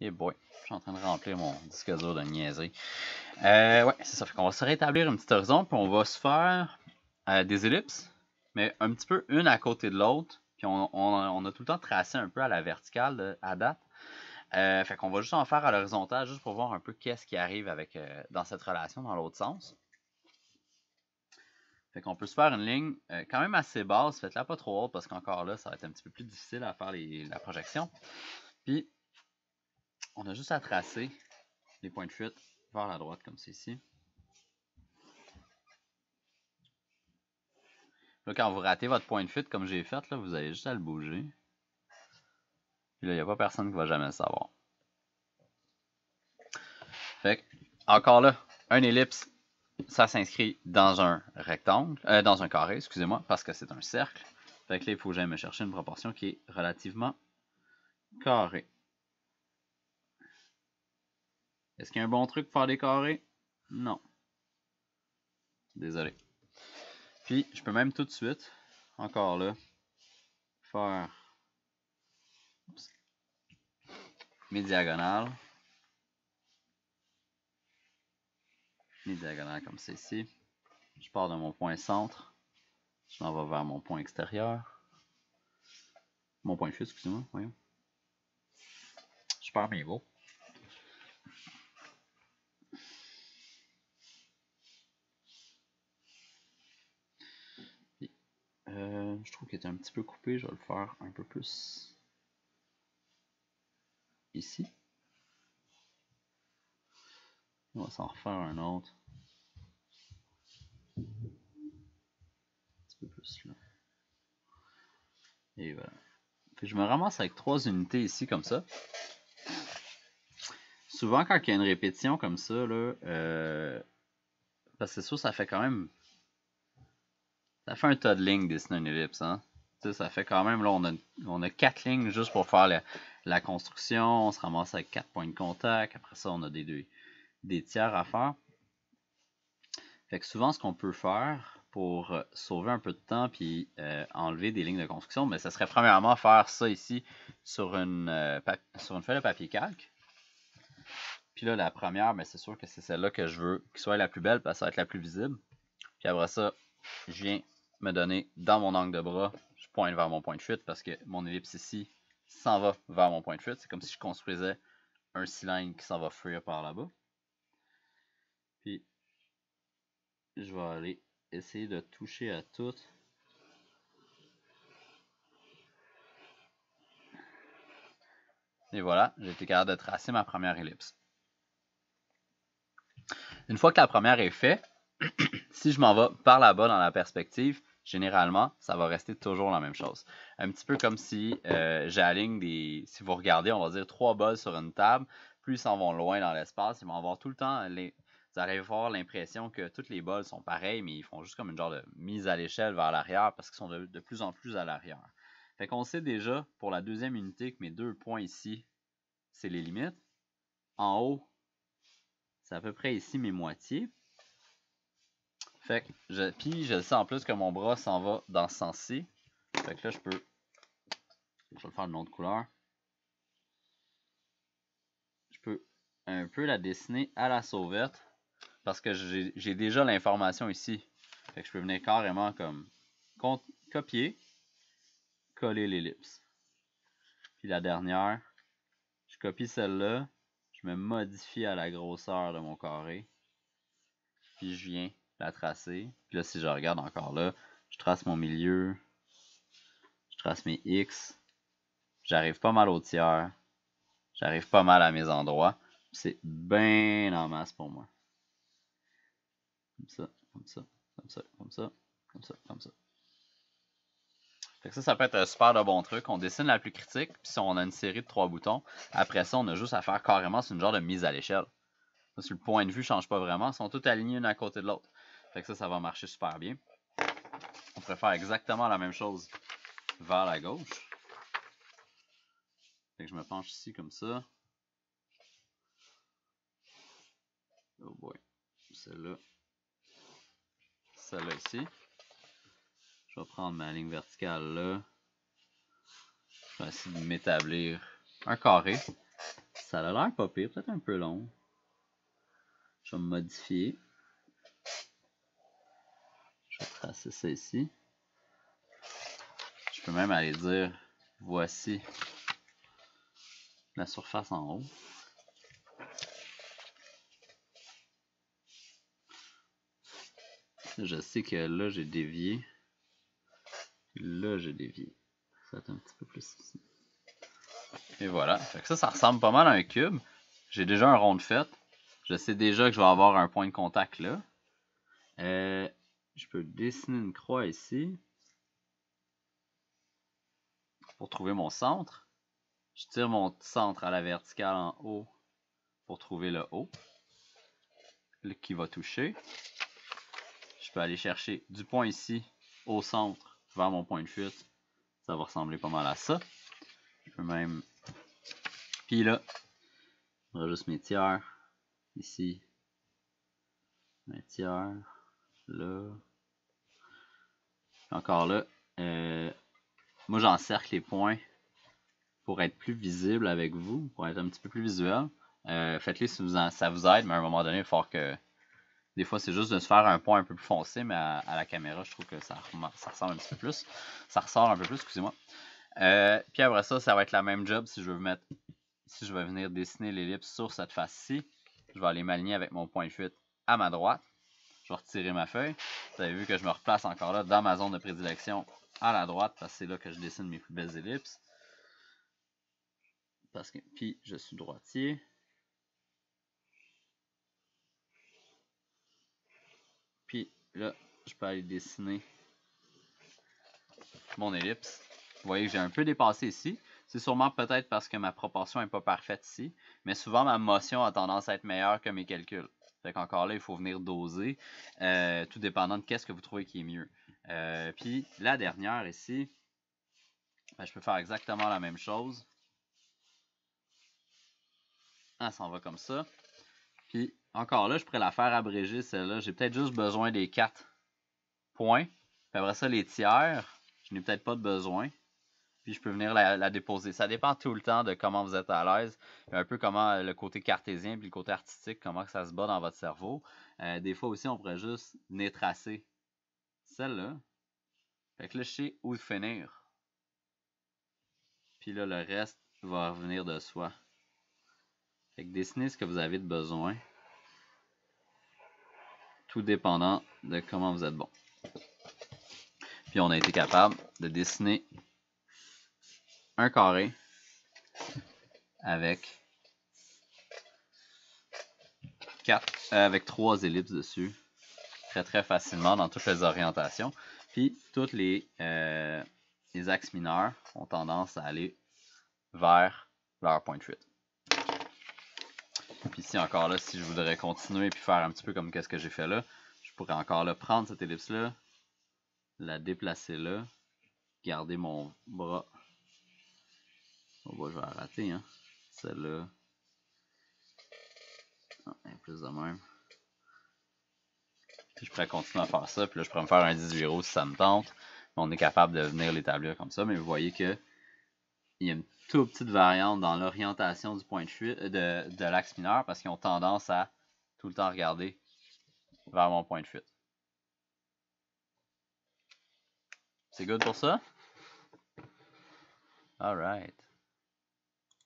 Et boy, je suis en train de remplir mon disque dur de niaiserie. Ouais, c'est ça. Fait qu'on va se rétablir un petit horizon, puis on va se faire des ellipses, mais un petit peu une à côté de l'autre. Puis on a tout le temps tracé un peu à la verticale à date. Fait qu'on va juste en faire à l'horizontale, juste pour voir un peu qu'est-ce qui arrive avec dans cette relation dans l'autre sens. Fait qu'on peut se faire une ligne quand même assez basse, faites-la pas trop haute parce qu'encore là, ça va être un petit peu plus difficile à faire la projection. Puis, on a juste à tracer les points de fuite vers la droite comme c'est ici. Là, quand vous ratez votre point de fuite comme j'ai fait, là, vous avez juste à le bouger. Puis là, il n'y a pas personne qui va jamais le savoir. Fait que, encore là, un ellipse, ça s'inscrit dans un rectangle, dans un carré, excusez-moi, parce que c'est un cercle. Fait que là, il faut que j'aille me chercher une proportion qui est relativement carrée. Est-ce qu'il y a un bon truc pour faire des carrés? Non. Désolé. Puis, je peux même tout de suite, encore là, faire mes diagonales. Mes diagonales comme c'est ici. Je pars de mon point centre. Je m'en vais vers mon point extérieur. Mon point de fuite, excusez-moi. Voyons. Je perds mes mots. Je trouve qu'il est un petit peu coupé. Je vais le faire un peu plus ici. On va s'en refaire un autre. Un petit peu plus là. Et voilà. Puis je me ramasse avec 3 unités ici comme ça. Souvent quand il y a une répétition comme ça, là, parce que c'est sûr ça fait quand même... Ça fait un tas de lignes dessiner une ellipse, hein. Ça fait quand même, là on a 4 lignes juste pour faire la construction. On se ramasse avec 4 points de contact. Après ça, on a des tiers à faire. Fait que souvent, ce qu'on peut faire pour sauver un peu de temps puis enlever des lignes de construction, mais ça serait premièrement faire ça ici sur une feuille de papier calque. Puis là, la première, c'est sûr que c'est celle-là que je veux qui soit la plus belle parce que ça va être la plus visible. Puis après ça, je viens me donner dans mon angle de bras, je pointe vers mon point de fuite parce que mon ellipse ici s'en va vers mon point de fuite. C'est comme si je construisais un cylindre qui s'en va fuir par là-bas. Puis, je vais aller essayer de toucher à toutes. Et voilà, j'ai été capable de tracer ma première ellipse. Une fois que la première est faite, si je m'en vais par là-bas dans la perspective, généralement, ça va rester toujours la même chose. Un petit peu comme si j'aligne si vous regardez, on va dire 3 bols sur une table, plus ils s'en vont loin dans l'espace, ils vont avoir tout le temps, vous allez avoir l'impression que toutes les bols sont pareils, mais ils font juste comme une genre de mise à l'échelle vers l'arrière parce qu'ils sont de plus en plus à l'arrière. Fait qu'on sait déjà pour la deuxième unité que mes 2 points ici, c'est les limites. En haut, c'est à peu près ici mes moitiés. Fait que puis je sais en plus que mon bras s'en va dans ce sens-ci. Fait que là, je vais le faire d'une autre couleur. Je peux un peu la dessiner à la sauvette parce que j'ai déjà l'information ici. Fait que je peux venir carrément comme copier, coller l'ellipse. Puis la dernière, je copie celle-là, je me modifie à la grosseur de mon carré. Puis je viens la tracer. Puis là, si je regarde encore là, je trace mon milieu, je trace mes X, j'arrive pas mal au tiers, j'arrive pas mal à mes endroits. C'est bien en masse pour moi. Comme ça, comme ça, comme ça, comme ça, comme ça, comme ça. Fait que ça peut être un super de bon truc. On dessine la plus critique, puis si on a une série de 3 boutons, après ça, on a juste à faire carrément, c'est une genre de mise à l'échelle. Parce que le point de vue ne change pas vraiment, ils sont tous alignés l'un à côté de l'autre. Fait que ça va marcher super bien. On pourrait faire exactement la même chose vers la gauche. Fait que je me penche ici comme ça. Oh boy. Celle-là. Celle-là ici. Je vais prendre ma ligne verticale là. Je vais essayer de m'établir un carré. Ça a l'air pas pire, peut-être un peu long. Je vais me modifier. Je vais tracer ça ici. Je peux même aller dire, voici la surface en haut. Je sais que là, j'ai dévié. Là, j'ai dévié. Ça va être un petit peu plus ici. Et voilà. Fait que ça ressemble pas mal à un cube. J'ai déjà un rond de fait. Je sais déjà que je vais avoir un point de contact là. Je peux dessiner une croix ici. Pour trouver mon centre. Je tire mon centre à la verticale en haut pour trouver le haut. Qui va toucher. Je peux aller chercher du point ici au centre vers mon point de fuite. Ça va ressembler pas mal à ça. Je peux même... Puis là, on aura juste mes tiers. Ici. Un tiers. Là. Encore là. Moi, j'encercle les points pour être plus visible avec vous, pour être un petit peu plus visuel. Faites-les si ça vous aide, mais à un moment donné, il faut que... Des fois, c'est juste de se faire un point un peu plus foncé, mais à la caméra, je trouve que ça ressemble un petit peu plus. Ça ressort un peu plus, excusez-moi. Puis après ça, ça va être la même job si je veux mettre... Si je vais venir dessiner l'ellipse sur cette face-ci. Je vais aller m'aligner avec mon point de fuite à ma droite. Je vais retirer ma feuille. Vous avez vu que je me replace encore là dans ma zone de prédilection à la droite, parce que c'est là que je dessine mes plus belles ellipses. Puis je suis droitier. Puis là, je peux aller dessiner mon ellipse. Vous voyez que j'ai un peu dépassé ici. C'est sûrement peut-être parce que ma proportion n'est pas parfaite ici. Mais souvent, ma motion a tendance à être meilleure que mes calculs. Fait qu'encore là, il faut venir doser, tout dépendant de qu'est-ce que vous trouvez qui est mieux. Puis la dernière ici, ben, je peux faire exactement la même chose. Elle s'en va comme ça. Puis encore là, je pourrais la faire abréger celle-là. J'ai peut-être juste besoin des 4 points. Puis après ça, les tiers, je n'ai peut-être pas de besoin. Puis je peux venir la déposer. Ça dépend tout le temps de comment vous êtes à l'aise. Un peu comment le côté cartésien puis le côté artistique, comment ça se bat dans votre cerveau. Des fois aussi, on pourrait juste venir tracer celle-là. Fait que là, je sais où finir. Puis là, le reste va revenir de soi. Fait que dessinez ce que vous avez de besoin. Tout dépendant de comment vous êtes bon. Puis on a été capable de dessiner un carré avec 3 ellipses dessus. Très facilement dans toutes les orientations. Puis tous les axes mineurs ont tendance à aller vers leur point de fuite. Puis ici encore là, si je voudrais continuer et puis faire un petit peu comme qu'est-ce que j'ai fait là, je pourrais encore là prendre cette ellipse là, la déplacer là, garder mon bras. Oh bah, je vais la rater, hein. Celle-là. Plus de même. Puis je pourrais continuer à faire ça. Puis là, je pourrais me faire un 18 euros si ça me tente. Mais on est capable de venir l'établir comme ça. Mais vous voyez que il y a une toute petite variante dans l'orientation du point de fuite de l'axe mineur parce qu'ils ont tendance à tout le temps regarder vers mon point de fuite. C'est good pour ça? Alright.